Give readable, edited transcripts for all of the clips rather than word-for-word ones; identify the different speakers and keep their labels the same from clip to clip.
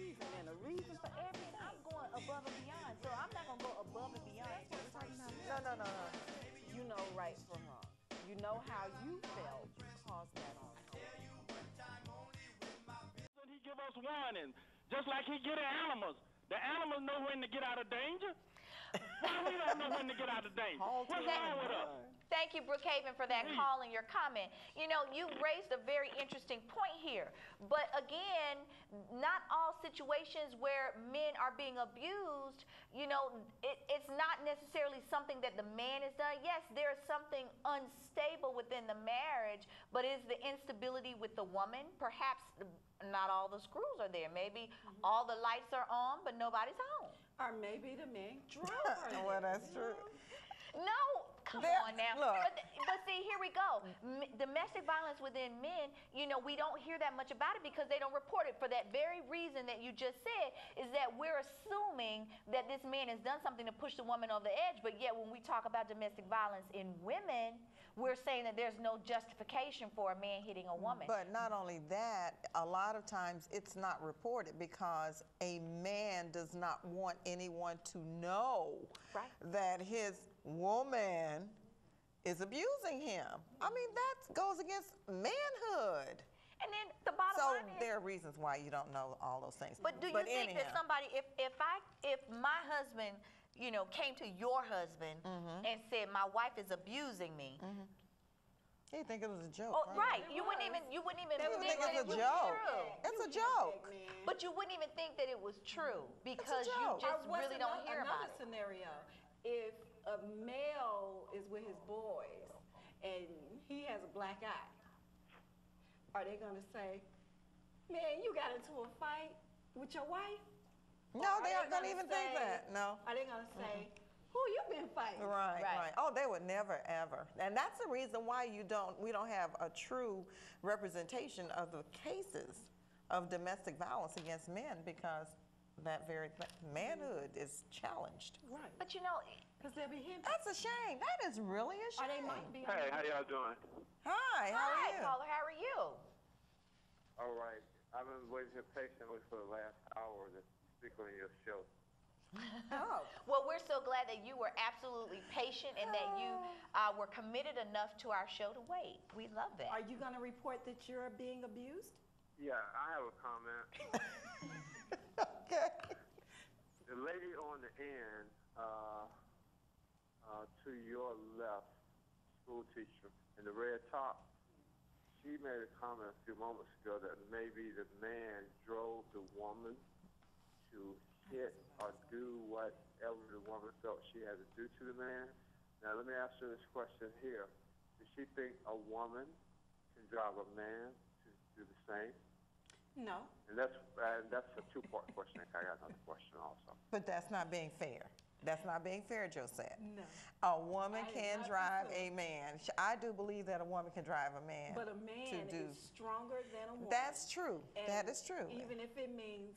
Speaker 1: reason, and a reason for everything. I'm going above and beyond, so I'm not gonna go above and beyond. No, no, no, no. You know right from wrong. You know how you felt. Cause that on.
Speaker 2: He give us warnings, just like he get the animals. The animals know when to get out of danger. Why we don't know when to get out of danger? What's wrong with us?
Speaker 3: Thank you, Brookhaven, for that call and your comment. You know, you raised a very interesting point here. But again, not all situations where men are being abused, you know, it's not necessarily something that the man has done. Yes, there's something unstable within the marriage, but is the instability with the woman? Perhaps not all the screws are there. Maybe all the lights are on, but nobody's home.
Speaker 1: Or maybe the man drove her.
Speaker 4: Well, that's true.
Speaker 3: No, come on now. But see, here we go. Domestic violence within men, you know, we don't hear that much about it because they don't report it. For that very reason that you just said, is that we're assuming that this man has done something to push the woman over the edge. But yet when we talk about domestic violence in women, we're saying that there's no justification for a man hitting a woman.
Speaker 4: But not only that, a lot of times it's not reported because a man does not want anyone to know that his woman is abusing him. I mean, that goes against manhood.
Speaker 3: And then the bottom line is,
Speaker 4: there are reasons why you don't know all those things.
Speaker 3: But do you think that somebody, if my husband, you know, came to your husband and said my wife is abusing me,
Speaker 4: he'd think it was a joke.
Speaker 3: Oh, right. You wouldn't even think that it was true.
Speaker 4: It's a joke.
Speaker 3: But you wouldn't even think that it was true because you just really don't hear about it.
Speaker 1: Another scenario, if a male is with his boys and he has a black eye, are they going to say, man, you got into a fight with your wife?
Speaker 4: No, they aren't going to even think that. No.
Speaker 1: Are they going to say, who you been fighting?
Speaker 4: Right. Oh, they would never, ever. And that's the reason why we don't have a true representation of the cases of domestic violence against men, because that very manhood is challenged.
Speaker 1: Right.
Speaker 3: But you know,
Speaker 1: because they'll be him.
Speaker 4: That's a shame. That is really a shame.
Speaker 1: Or they might be.
Speaker 2: Hey, how y'all doing?
Speaker 4: Hi, how are you?
Speaker 3: Hi, caller, how are you?
Speaker 5: All right. I've been waiting here patiently for the last hour to speak on your show.
Speaker 1: Oh.
Speaker 3: Well, we're so glad that you were absolutely patient and that you were committed enough to our show to wait. We love that.
Speaker 1: Are you going to report that you're being abused?
Speaker 5: Yeah, I have a comment.
Speaker 4: Okay.
Speaker 5: The lady on the end, to your left, school teacher, in the red top, she made a comment a few moments ago that maybe the man drove the woman to hit or do whatever the woman felt she had to do to the man. Now, let me ask you this question here. Does she think a woman can drive a man to do the same?
Speaker 1: No.
Speaker 5: And that's a two-part question. I got another question also.
Speaker 4: But that's not being fair. That's not being fair, Josette.
Speaker 1: No.
Speaker 4: A woman can drive a man. I do believe that a woman can drive a man.
Speaker 1: But a man is stronger than a woman.
Speaker 4: That's true.
Speaker 1: And
Speaker 4: that is true.
Speaker 1: Even if it means,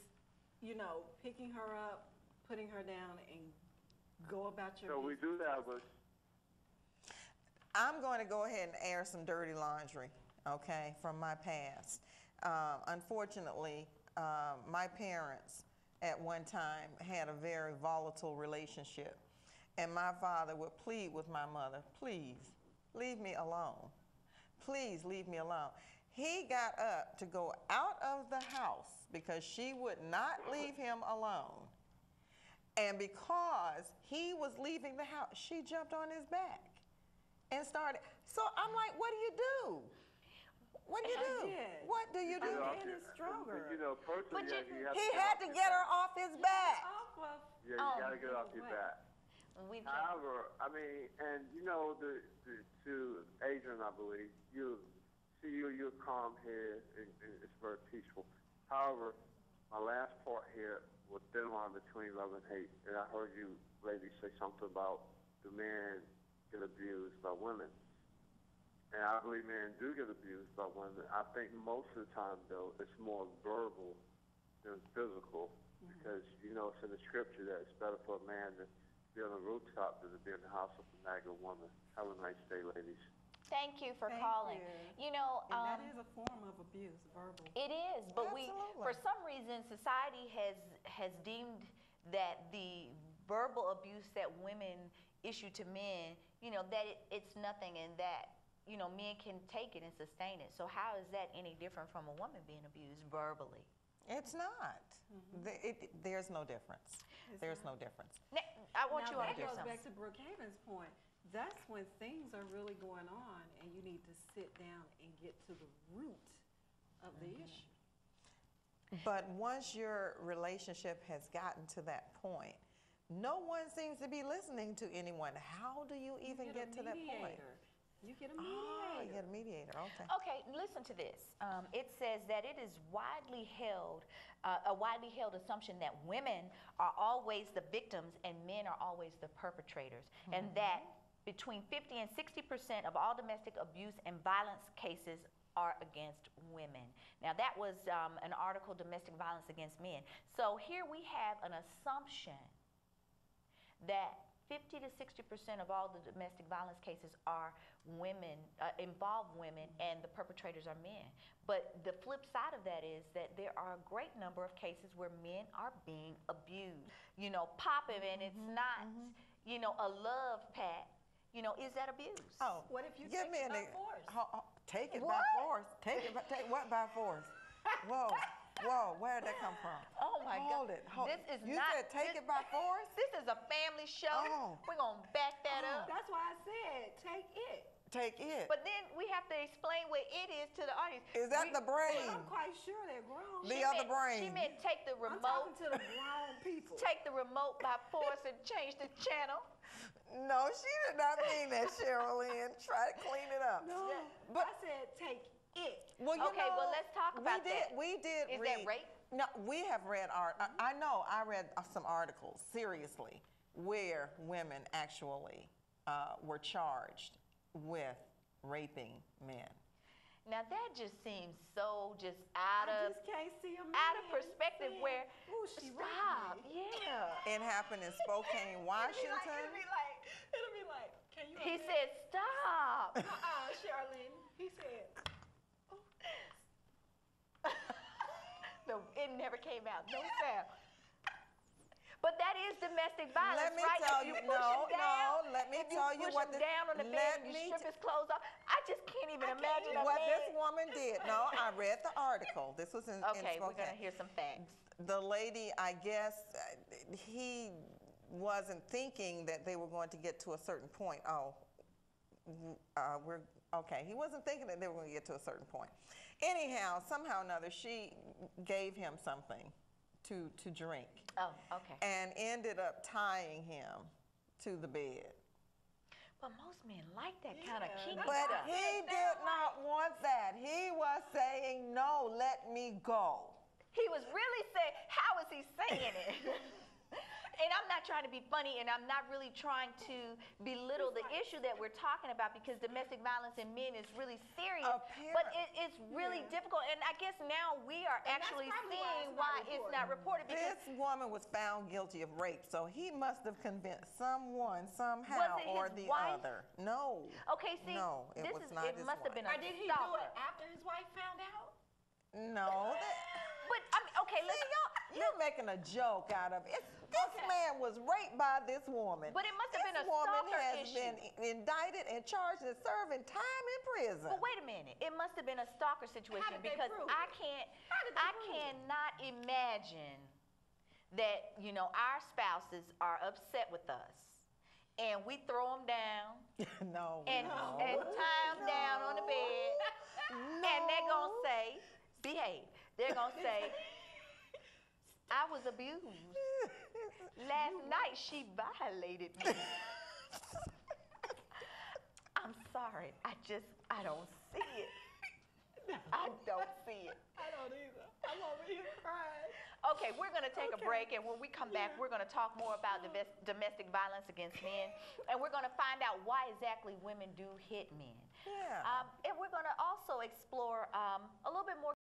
Speaker 1: you know, picking her up, putting her down, and go about your business.
Speaker 5: So we do that with...
Speaker 4: I'm going to go ahead and air some dirty laundry, okay, from my past. Unfortunately, my parents at one time had a very volatile relationship, and my father would plead with my mother, please, leave me alone. Please leave me alone. He got up to go out of the house because she would not leave him alone. And because he was leaving the house, she jumped on his back and started. So I'm like, what do you do? What do you do? What do you do?
Speaker 1: A man is stronger.
Speaker 5: You know, personally,
Speaker 4: he had to get her off his back.
Speaker 5: Yeah, you got to get off your back. However, I mean, and you know, to Adrian, I believe, you're calm here, and it's very peaceful. However, my last part here was thin line between love and hate, and I heard you ladies say something about the man get abused by women. And I believe men do get abused by women. I think most of the time, though, it's more verbal than physical, because you know it's in the scripture that it's better for a man to be on the rooftop than to be in the house with a nagging woman. Have a nice day, ladies.
Speaker 3: Thank you for
Speaker 1: Thank
Speaker 3: calling.
Speaker 1: you.
Speaker 3: You know,
Speaker 1: And that is a form of abuse, verbal.
Speaker 3: it is, but
Speaker 4: Absolutely.
Speaker 3: for some reason, society has deemed that the verbal abuse that women issue to men, you know, that it's nothing, and that, you know, men can take it and sustain it. So how is that any different from a woman being abused verbally?
Speaker 4: It's not. There's no difference. There's no difference.
Speaker 3: Now, I want you all
Speaker 1: Now
Speaker 3: to
Speaker 1: that
Speaker 3: hear
Speaker 1: goes
Speaker 3: something.
Speaker 1: back to Brookhaven's point. That's when things are really going on, and you need to sit down and get to the root of the issue.
Speaker 4: But once your relationship has gotten to that point, no one seems to be listening to anyone. How do you even get to that point?
Speaker 1: You get a
Speaker 4: Oh,
Speaker 1: mediator.
Speaker 4: you get a mediator. Okay.
Speaker 3: Okay, listen to this. It says that it is a widely held assumption that women are always the victims and men are always the perpetrators, and that between 50 and 60% of all domestic abuse and violence cases are against women. Now, that was an article, Domestic Violence Against Men. So here we have an assumption that 50 to 60% of all the domestic violence cases are women, involve women, and the perpetrators are men. But the flip side of that is that there are a great number of cases where men are being abused. You know, popping, and it's not, you know, a love pat. You know, is that abuse?
Speaker 4: Oh,
Speaker 1: What if you
Speaker 4: give
Speaker 1: take
Speaker 4: me
Speaker 1: it by
Speaker 4: an
Speaker 1: force?
Speaker 4: Take it
Speaker 3: What?
Speaker 4: by force. Take what by force? Whoa, whoa, where did that come from?
Speaker 3: Oh my
Speaker 4: Hold
Speaker 3: God.
Speaker 4: it. Hold
Speaker 3: This is
Speaker 4: you
Speaker 3: not.
Speaker 4: said take
Speaker 3: this,
Speaker 4: it by force?
Speaker 3: This is a family show.
Speaker 4: Oh.
Speaker 3: We're gonna back that up.
Speaker 1: That's why I said take it.
Speaker 4: Take it.
Speaker 3: But then we have to explain what it is to the audience.
Speaker 4: Is that the brain?
Speaker 1: I'm quite sure they're grown.
Speaker 4: The
Speaker 3: She
Speaker 4: other
Speaker 3: meant- She
Speaker 4: brain.
Speaker 3: meant take the
Speaker 1: I'm
Speaker 3: remote,
Speaker 1: talking to the grown people.
Speaker 3: take the remote by force and change the channel.
Speaker 4: No, she did not mean that, Cheryl Lynn. Try to clean it up.
Speaker 1: No,
Speaker 4: But-
Speaker 1: I said take it.
Speaker 4: Well, you
Speaker 3: Okay,
Speaker 4: know,
Speaker 3: well, let's talk about that.
Speaker 4: We did
Speaker 3: Is
Speaker 4: read.
Speaker 3: that rape?
Speaker 4: No, we have read art. I know I read some articles, seriously, where women actually were charged with raping men.
Speaker 3: Now that just seems so just out
Speaker 1: I
Speaker 3: of
Speaker 1: just can't see a man
Speaker 3: perspective
Speaker 1: saying,
Speaker 3: where
Speaker 1: "Ooh, she raped
Speaker 3: stop.
Speaker 1: me."
Speaker 3: Yeah.
Speaker 4: It happened in Spokane, Washington.
Speaker 1: It'll be like, can you
Speaker 3: He
Speaker 1: imagine?
Speaker 3: said stop.
Speaker 1: Charlene, he said,
Speaker 3: No, it never came out. No sound. But that is domestic violence,
Speaker 4: Let me
Speaker 3: right?
Speaker 4: tell
Speaker 3: If
Speaker 4: you,
Speaker 3: push him down,
Speaker 4: let me
Speaker 3: if
Speaker 4: tell
Speaker 3: you
Speaker 4: you
Speaker 3: push
Speaker 4: what
Speaker 3: him
Speaker 4: this-
Speaker 3: down on the
Speaker 4: let
Speaker 3: bed and
Speaker 4: me
Speaker 3: you strip
Speaker 4: t-
Speaker 3: his clothes off. I just can't even imagine a
Speaker 4: What
Speaker 3: man.
Speaker 4: this woman did. No, I read the article. This was in
Speaker 3: Okay, we're
Speaker 4: Spokane.
Speaker 3: gonna hear some facts.
Speaker 4: The lady, I guess, he wasn't thinking that they were going to get to a certain point. We're okay. He wasn't thinking that they were going to get to a certain point. Anyhow, somehow or another, she gave him something to drink
Speaker 3: Oh, okay.
Speaker 4: and ended up tying him to the bed.
Speaker 3: But most men like that kind of
Speaker 1: Yeah,
Speaker 3: kinky
Speaker 4: But
Speaker 3: stuff.
Speaker 4: he did not want that. He was saying, "No, let me go."
Speaker 3: He was really saying, how is he saying it? And I'm not trying to be funny, and I'm not really trying to belittle the issue that we're talking about, because domestic violence in men is really serious. But it's really difficult, and I guess now we are actually
Speaker 1: probably
Speaker 3: seeing
Speaker 1: why
Speaker 3: why it's not reported. Because
Speaker 4: This woman was found guilty of rape, so he must have convinced someone somehow
Speaker 3: Was it
Speaker 4: or
Speaker 3: his
Speaker 4: the
Speaker 3: wife?
Speaker 4: other. No.
Speaker 3: okay, see,
Speaker 4: No, it was not
Speaker 3: it
Speaker 4: his
Speaker 3: must have
Speaker 4: wife.
Speaker 3: been a
Speaker 1: or did he
Speaker 3: stalker.
Speaker 1: do it after his wife found out?
Speaker 4: No.
Speaker 3: But I mean, okay,
Speaker 4: You're making a joke out of it. This man was raped by this woman.
Speaker 3: But it must have been a
Speaker 4: This woman
Speaker 3: stalker
Speaker 4: has
Speaker 3: issue.
Speaker 4: been indicted and charged and serving time in prison.
Speaker 3: But wait a minute, it must have been a stalker situation,
Speaker 1: did they
Speaker 3: because
Speaker 1: prove
Speaker 3: I
Speaker 1: it?
Speaker 3: can't,
Speaker 1: How did they
Speaker 3: I
Speaker 1: prove it?
Speaker 3: cannot imagine that, you know, our spouses are upset with us, and we throw them down
Speaker 4: No.
Speaker 3: and
Speaker 4: no.
Speaker 3: tie them down on the bed, and they're gonna say, behave. They're gonna say, I was abused. Last night she violated me. I'm sorry. I don't see it. I don't see it.
Speaker 1: I don't either. I'm over here crying.
Speaker 3: Okay, we're going to take a break, and when we come back, we're going to talk more about domestic violence against men, and we're going to find out why exactly women do hit men.
Speaker 4: Yeah.
Speaker 3: And we're going to also explore a little bit more